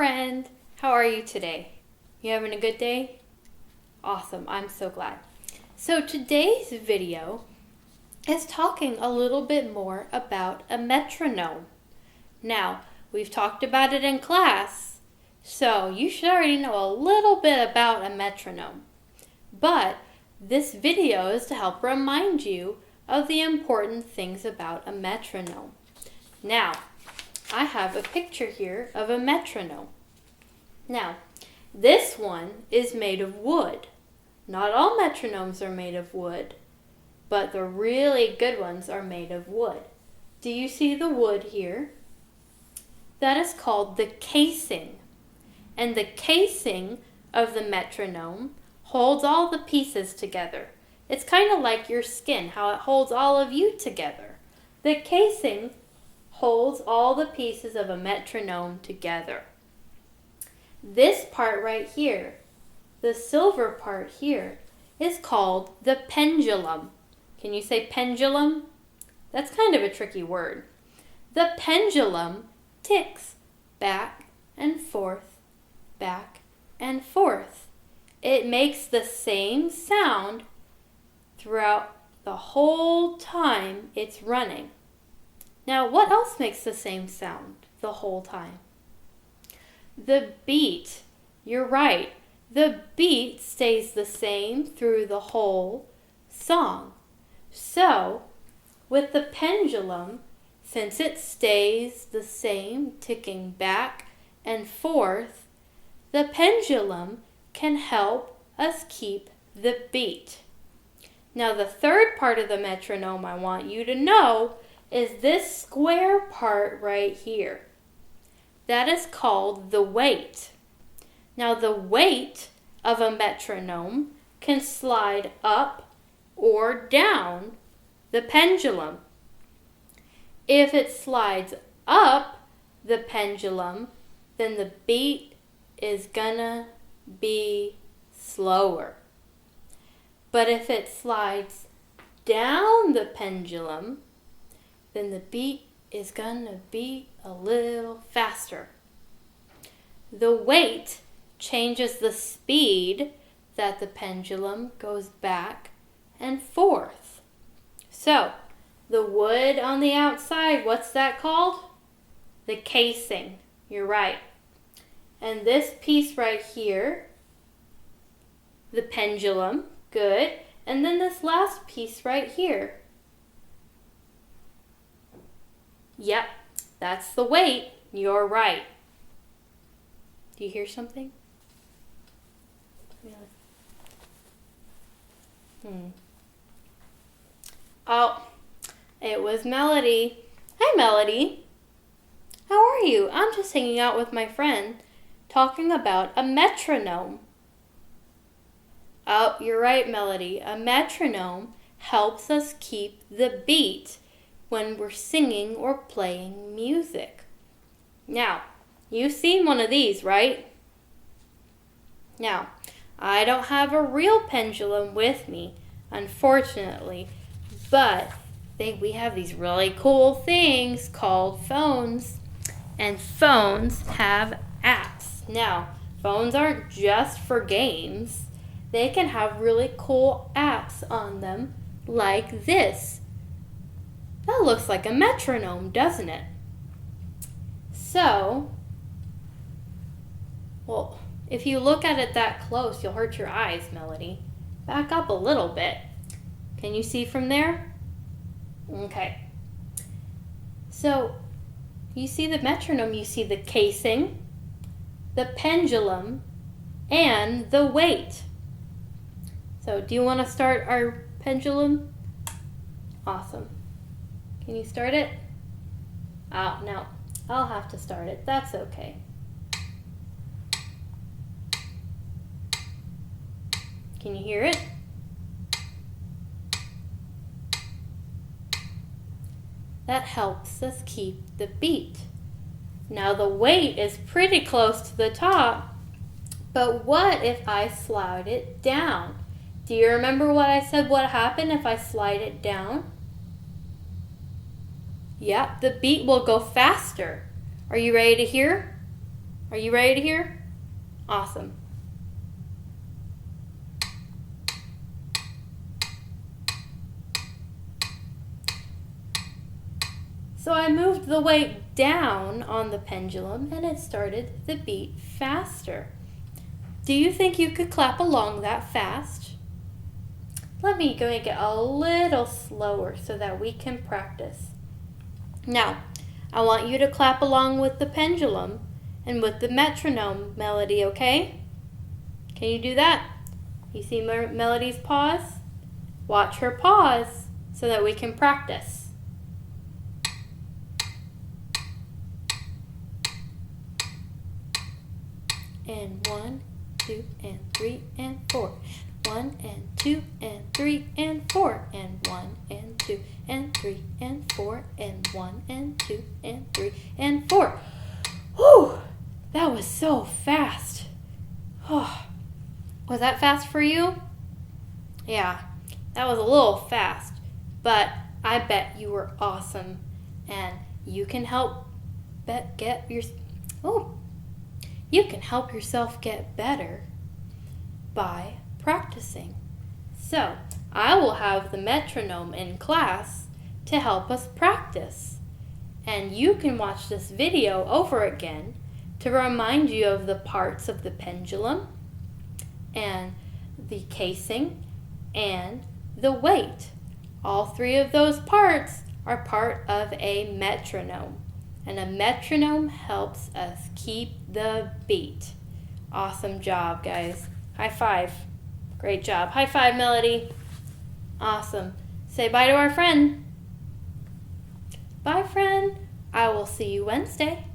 friend. How are you today? You having a good day? Awesome. I'm so glad. So today's video is talking a little bit more about a metronome. Now, we've talked about it in class, so you should already know a little bit about a metronome. But this video is to help remind you of the important things about a metronome. Now, I have a picture here of a metronome. Now, this one is made of wood. Not all metronomes are made of wood, but the really good ones are made of wood. Do you see the wood here? That is called the casing. And the casing of the metronome holds all the pieces together. It's kind of like your skin, how it holds all of you together. The casing holds all the pieces of a metronome together. This part right here, the silver part here, is called the pendulum. Can you say pendulum? That's kind of a tricky word. The pendulum ticks back and forth, back and forth. It makes the same sound throughout the whole time it's running. Now, what else makes the same sound the whole time? The beat. You're right. The beat stays the same through the whole song. So, with the pendulum, since it stays the same, ticking back and forth, the pendulum can help us keep the beat. Now, the third part of the metronome I want you to know is this square part right here. That is called the weight. Now, the weight of a metronome can slide up or down the pendulum. If it slides up the pendulum, then the beat is gonna be slower. But if it slides down the pendulum, then the beat is gonna be a little faster. The weight changes the speed that the pendulum goes back and forth. So, the wood on the outside, what's that called? The casing. You're right. And this piece right here, the pendulum, good. And then this last piece right here. Yep, that's the weight. You're right. Do you hear something? Oh, it was Melody. Hi, Melody. How are you? I'm just hanging out with my friend, talking about a metronome. Oh, you're right, Melody. A metronome helps us keep the beat when we're singing or playing music. Now, you've seen one of these, right? Now, I don't have a real pendulum with me, unfortunately, but we have these really cool things called phones, and phones have apps. Now, phones aren't just for games. They can have really cool apps on them like this. That looks like a metronome, doesn't it? So, well, if you look at it that close, you'll hurt your eyes, Melody. Back up a little bit. Can you see from there? Okay. So, you see the metronome, you see the casing, the pendulum, and the weight. So, do you want to start our pendulum? Awesome. Can you start it? Oh, no. I'll have to start it. That's okay. Can you hear it? That helps us keep the beat. Now the weight is pretty close to the top, but what if I slide it down? Do you remember what I said what happened if I slide it down? Yep, the beat will go faster. Are you ready to hear? Are you ready to hear? Awesome. So I moved the weight down on the pendulum and it started the beat faster. Do you think you could clap along that fast? Let me go make it a little slower so that we can practice. Now, I want you to clap along with the pendulum and with the metronome melody, okay? Can you do that? You see Melody's pause? Watch her pause so that we can practice. And 1, 2, and 3, and 4. 1 and 2 and 3 and 4. And 1 and 2 and 3 and 4. And 1 and 2 and 3 and 4. Whew! That was so fast. Oh. Was that fast for you? Yeah, that was a little fast, but I bet you were awesome, and you can help you can help yourself get better by practicing. So, I will have the metronome in class to help us practice. And you can watch this video over again to remind you of the parts of the pendulum and the casing and the weight. All three of those parts are part of a metronome. And a metronome helps us keep the beat. Awesome job, guys. High five. Great job. High five, Melody. Awesome. Say bye to our friend. Bye, friend. I will see you Wednesday.